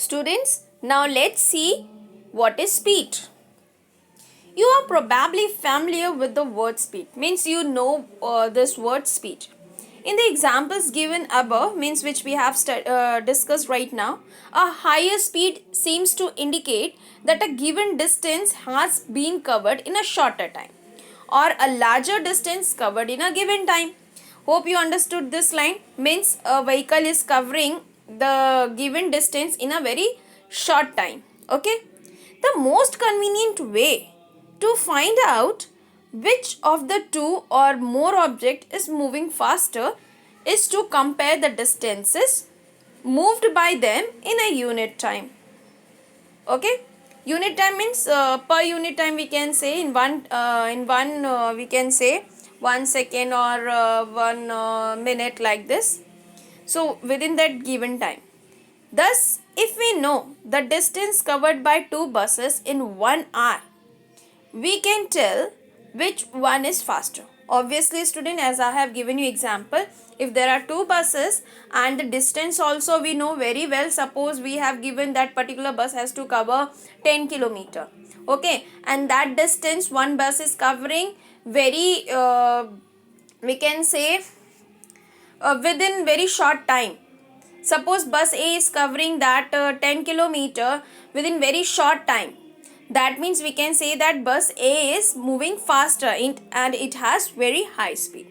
Students, now let's see what is speed. You are probably familiar with the word speed, means you know this word speed. In the examples given above, means which we have discussed right now, a higher speed seems to indicate that a given distance has been covered in a shorter time or a larger distance covered in a given time. Hope you understood this line. Means a vehicle is covering the given distance in a very short time. Okay. The most convenient way to find out which of the two or more object is moving faster is to compare the distances moved by them in a unit time. Okay, unit time means per unit time we can say in one we can say 1 second or 1 minute, like this. So within that given time. Thus, if we know the distance covered by two buses in 1 hour, we can tell which one is faster. Obviously, student, as I have given you example, if there are two buses and the distance also we know very well, suppose we have given that particular bus has to cover 10 kilometer. Okay, and that distance one bus is covering very we can say within very short time. Suppose bus A is covering that 10 kilometer within very short time. That means we can say that bus A is moving faster and it has very high speed.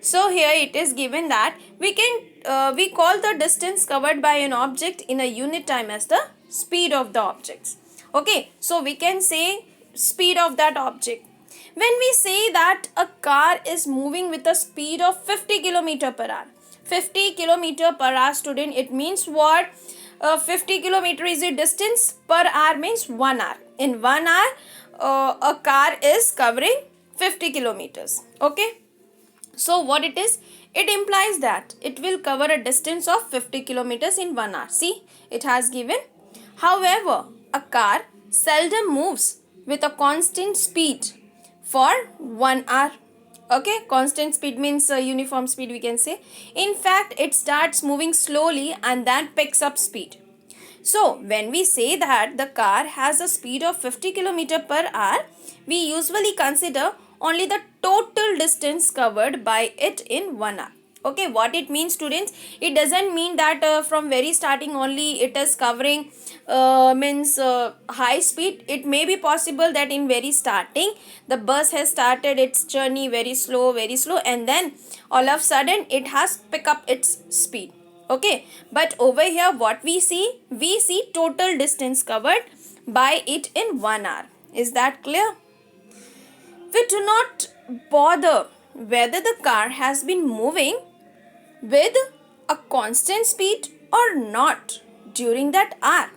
So here it is given that we call the distance covered by an object in a unit time as the speed of the objects. Okay, so we can say speed of that object. When we say that a car is moving with a speed of 50 kilometer per hour, 50 kilometer per hour, student, it means what? 50 kilometer is the distance per hour, means 1 hour. In 1 hour, a car is covering 50 kilometers. Okay. So what it is? It implies that it will cover a distance of 50 kilometers in 1 hour. See, it has given. However, a car seldom moves with a constant speed for 1 hour. Okay, constant speed means uniform speed we can say. In fact, it starts moving slowly and then picks up speed. So, when we say that the car has a speed of 50 km per hour, we usually consider only the total distance covered by it in 1 hour. Okay, what it means, students? It doesn't mean that from very starting only it is covering means high speed. It may be possible that in very starting the bus has started its journey very slow, and then all of a sudden it has picked up its speed. Okay, but over here what we see total distance covered by it in 1 hour. Is that clear? We do not bother whether the car has been moving with a constant speed or not during that hour.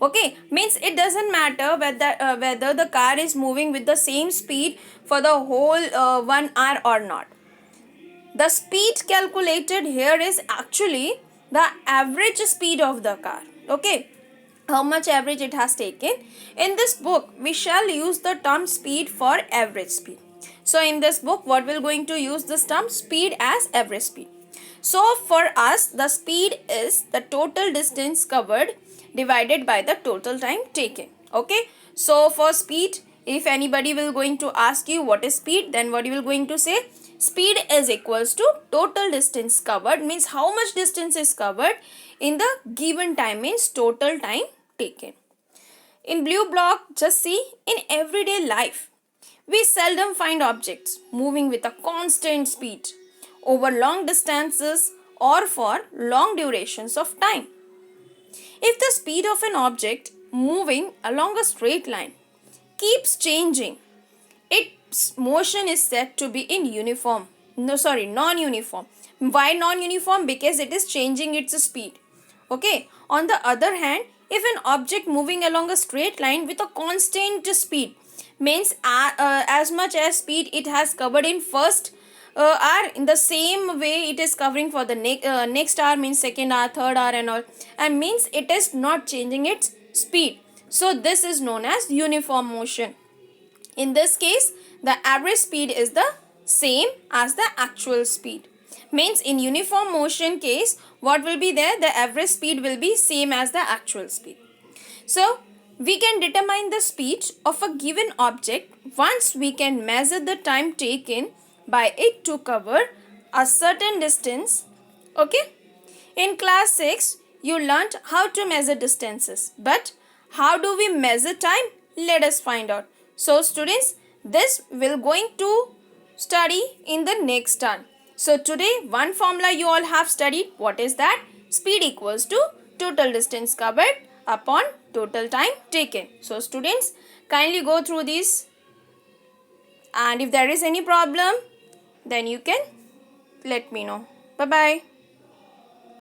Okay, means it doesn't matter whether the car is moving with the same speed for the whole 1 hour or not. The speed calculated here is actually the average speed of the car. Okay, how much average it has taken. In this book, we shall use the term speed for average speed. So in this book, what we're going to use this term speed as average speed. So for us, the speed is the total distance covered divided by the total time taken. Okay, so for speed, if anybody will going to ask you what is speed, then what you will going to say? Speed is equals to total distance covered, means how much distance is covered in the given time, means total time taken. In blue block, just see, in everyday life, we seldom find objects moving with a constant speed over long distances or for long durations of time. If the speed of an object moving along a straight line keeps changing, its motion is said to be in non-uniform. Why non-uniform? Because it is changing its speed. Okay. On the other hand, if an object moving along a straight line with a constant speed, means as much as speed it has covered in first hour, in the same way it is covering for the next hour, means second hour, third hour and all, and means it is not changing its speed. So this is known as uniform motion. In this case, the average speed is the same as the actual speed. Means in uniform motion case, what will be there? The average speed will be same as the actual speed. So we can determine the speed of a given object once we can measure the time taken by it to cover a certain distance. Okay. In class 6, you learnt how to measure distances. But how do we measure time? Let us find out. So students, this will going to study in the next turn. So today, one formula you all have studied. What is that? Speed equals to total distance covered upon total time taken. So students, kindly go through this. And if there is any problem, then you can let me know. Bye-bye.